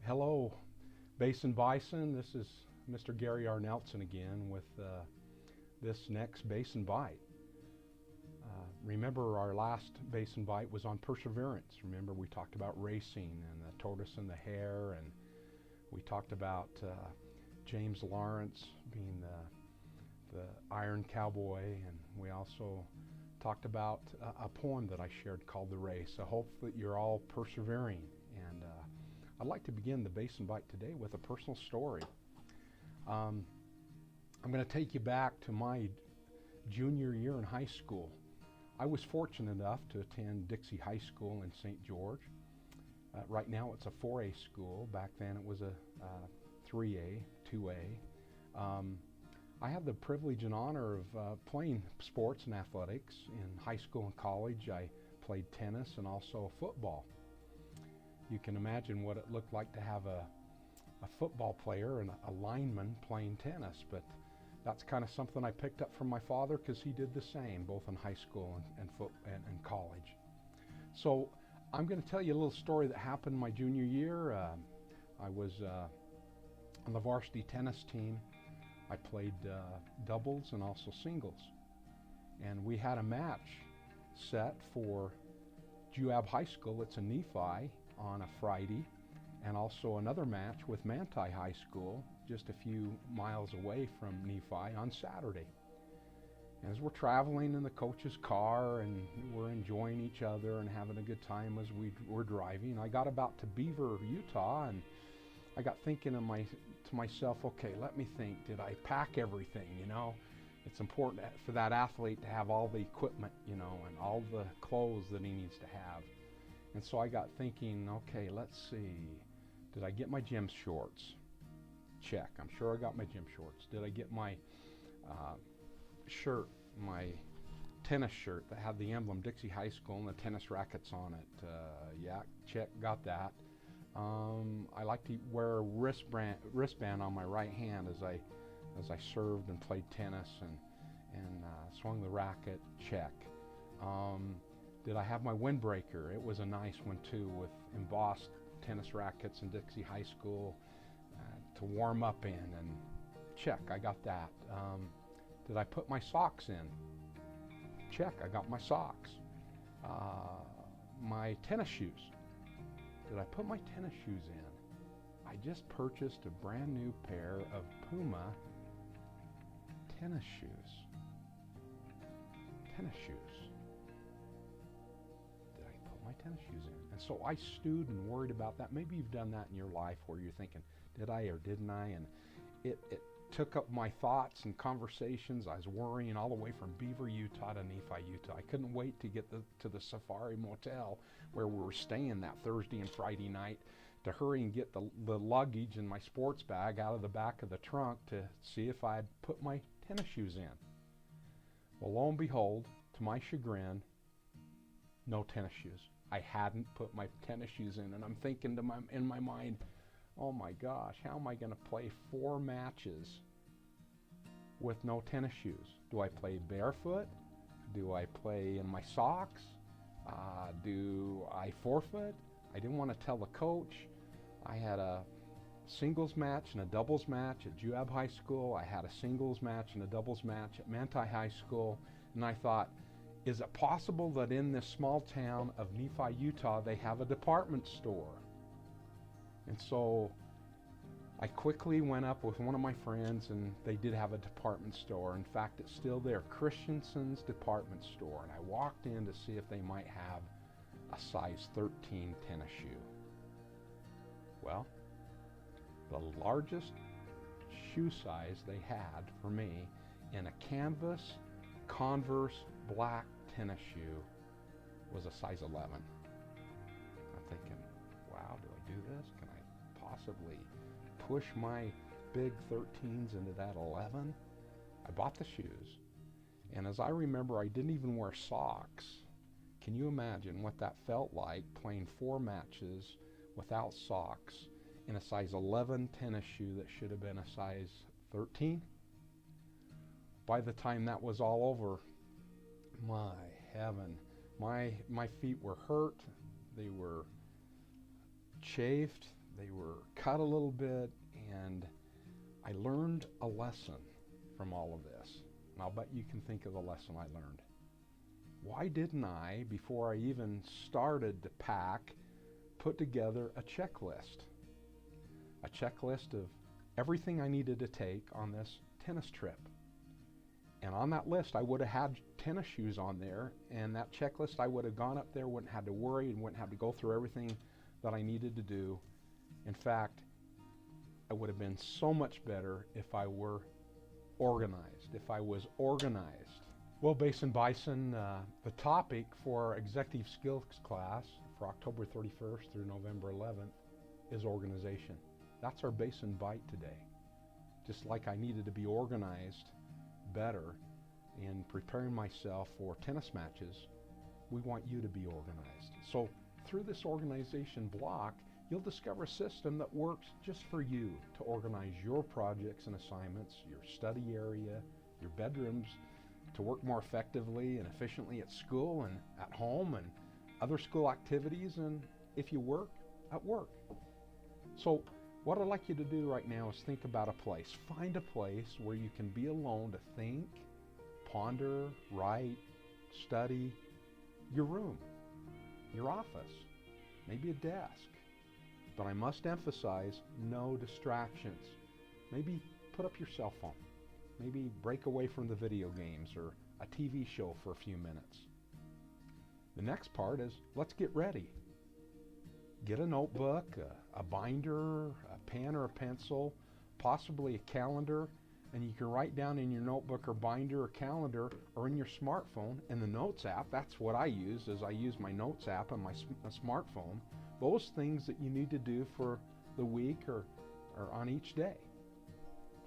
Hello, Basin Bison. This is Mr. Gary R. Nelson again with this next Basin Bite. Remember our last Basin Bite was on perseverance. Remember we talked about racing and the tortoise and the hare, and we talked about James Lawrence being the Iron Cowboy, and we also talked about a poem that I shared called The Race. I hope that you're all persevering, and I'd like to begin the Basin Bite today with a personal story. I'm going to take you back to my junior year in high school. I was fortunate enough to attend Dixie High School in St. George. Right now it's a 4A school. Back then it was a 3A, 2A. I had the privilege and honor of playing sports and athletics in high school and college. I played tennis and also football. You can imagine what it looked like to have a football player and a lineman playing tennis, but that's kind of something I picked up from my father because he did the same, both in high school and college. So I'm going to tell you a little story that happened my junior year. I was on the varsity tennis team. I played doubles and also singles. And we had a match set for Juab High School. It's a Nephi on a Friday, and also another match with Manti High School just a few miles away from Nephi on Saturday. And as we're traveling in the coach's car and we're enjoying each other and having a good time as we were driving, I got about to Beaver, Utah, and I got thinking to myself, okay, let me think, did I pack everything? It's important for that athlete to have all the equipment, and all the clothes that he needs to have. And so I got thinking, okay, let's see, did I get my gym shorts? Check, I'm sure I got my gym shorts. Did I get my shirt, my tennis shirt that had the emblem Dixie High School and the tennis rackets on it? Yeah, check, got that. I like to wear a wristband on my right hand as I served and played tennis and swung the racket. Check. Did I have my windbreaker? It was a nice one too, with embossed tennis rackets in Dixie High School to warm up in, and check, I got that. Did I put my socks in? Check, I got my socks. My tennis shoes. Did I put my tennis shoes in? I just purchased a brand new pair of Puma tennis shoes. Tennis shoes. Did I put my tennis shoes in? And so I stewed and worried about that. Maybe you've done that in your life where you're thinking, did I or didn't I? And it took up my thoughts and conversations. I was worrying all the way from Beaver, Utah to Nephi, Utah. I couldn't wait to get to the Safari Motel where we were staying that Thursday and Friday night to hurry and get the luggage and my sports bag out of the back of the trunk to see if I'd put my tennis shoes in. Well, lo and behold, to my chagrin, no tennis shoes. I hadn't put my tennis shoes in, and I'm thinking in my mind, oh my gosh, how am I going to play 4 matches with no tennis shoes? Do I play barefoot? Do I play in my socks? Do I forfeit? I didn't want to tell the coach. I had a singles match and a doubles match at Juab High School. I had a singles match and a doubles match at Manti High School. And I thought, is it possible that in this small town of Nephi, Utah, they have a department store? And so I quickly went up with one of my friends, and they did have a department store. In fact, it's still there, Christensen's Department Store. And I walked in to see if they might have a size 13 tennis shoe. Well, the largest shoe size they had for me in a canvas Converse black tennis shoe was a size 11. I'm thinking, wow, do I do this? Can I possibly push my big 13s into that 11? I bought the shoes, and as I remember, I didn't even wear socks. Can you imagine what that felt like, playing 4 matches without socks in a size 11 tennis shoe that should have been a size 13? By the time that was all over, my heaven, my feet were hurt, they were chafed, they were cut a little bit, and I learned a lesson from all of this. And I'll bet you can think of the lesson I learned. Why didn't I, before I even started to pack, put together a checklist? A checklist of everything I needed to take on this tennis trip. And on that list, I would have had tennis shoes on there, and that checklist, I would have gone up there, wouldn't have to worry, and wouldn't have to go through everything that I needed to do. In fact, it would have been so much better if I were organized, if I was organized. Well, Basin Bison, the topic for our executive skills class for October 31st through November 11th is organization. That's our Basin Bite today. Just like I needed to be organized better in preparing myself for tennis matches, we want you to be organized. So through this organization block, you'll discover a system that works just for you to organize your projects and assignments, your study area, your bedrooms, to work more effectively and efficiently at school and at home and other school activities, and if you work, at work. So what I'd like you to do right now is think about a place. Find a place where you can be alone to think, ponder, write, study. Your room, your office, maybe a desk. But I must emphasize, no distractions. Maybe put up your cell phone. Maybe break away from the video games or a TV show for a few minutes. The next part is, let's get ready. Get a notebook, a binder, a pen or a pencil, possibly a calendar, and you can write down in your notebook or binder or calendar or in your smartphone in the Notes app. That's what I use, is I use my Notes app on my smartphone. Those things that you need to do for the week or on each day.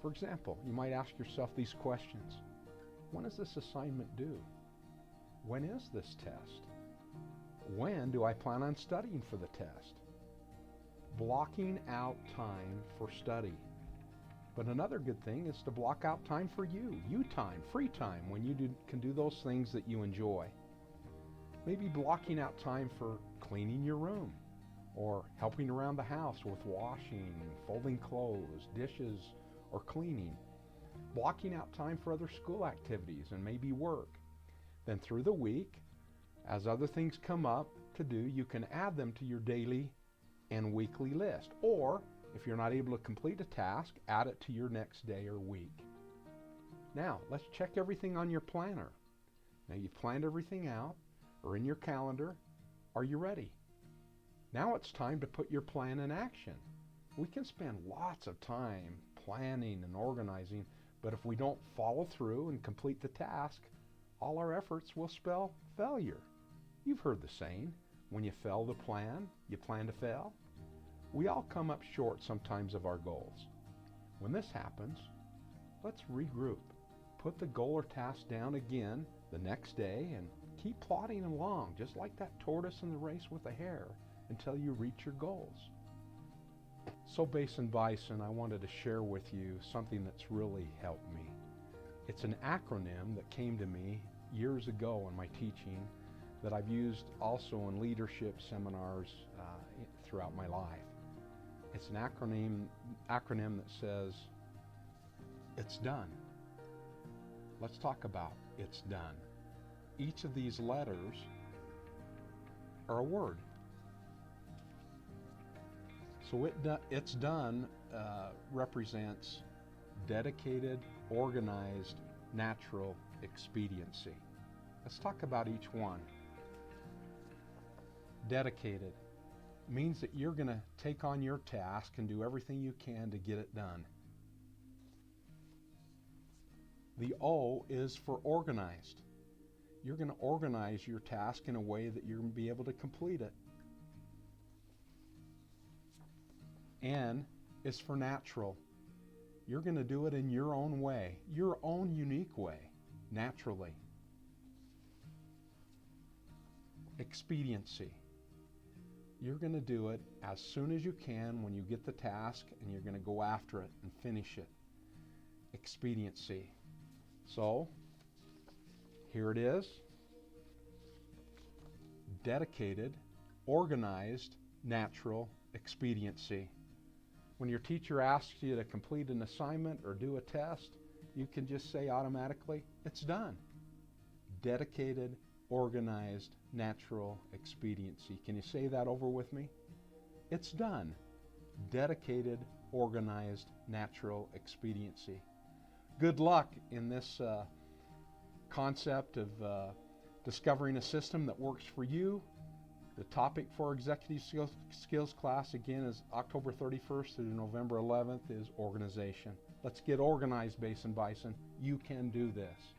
For example, you might ask yourself these questions. When is this assignment due? When is this test? When do I plan on studying for the test? Blocking out time for study. But another good thing is to block out time for you time, free time, when you can do those things that you enjoy. Maybe blocking out time for cleaning your room, or helping around the house with washing, folding clothes, dishes, or cleaning. Blocking out time for other school activities and maybe work. Then through the week, as other things come up to do, you can add them to your daily and weekly list. Or, if you're not able to complete a task, add it to your next day or week. Now, let's check everything on your planner. Now you've planned everything out, or in your calendar. Are you ready? Now it's time to put your plan in action. We can spend lots of time planning and organizing, but if we don't follow through and complete the task, all our efforts will spell failure. You've heard the saying, when you fail to plan, you plan to fail. We all come up short sometimes of our goals. When this happens, let's regroup. Put the goal or task down again the next day and keep plodding along, just like that tortoise in the race with the hare, until you reach your goals. So Basin Bison, I wanted to share with you something that's really helped me. It's an acronym that came to me years ago in my teaching that I've used also in leadership seminars throughout my life. It's an acronym that says, it's done. Let's talk about it's done. Each of these letters are a word. So it's done represents dedicated, organized, natural expediency. Let's talk about each one. Dedicated means that you're going to take on your task and do everything you can to get it done. The O is for organized. You're going to organize your task in a way that you're going to be able to complete it. N is for natural. You're going to do it in your own way, your own unique way, naturally. Expediency. You're going to do it as soon as you can when you get the task, and you're going to go after it and finish it. Expediency. So, here it is. Dedicated, organized, natural expediency. When your teacher asks you to complete an assignment or do a test, you can just say automatically, it's done. Dedicated, organized, natural expediency. Can you say that over with me? It's done. Dedicated, organized, natural expediency. Good luck in this concept of discovering a system that works for you. The topic for Executive Skills class, again, is October 31st through November 11th, is organization. Let's get organized, Basin Bison. You can do this.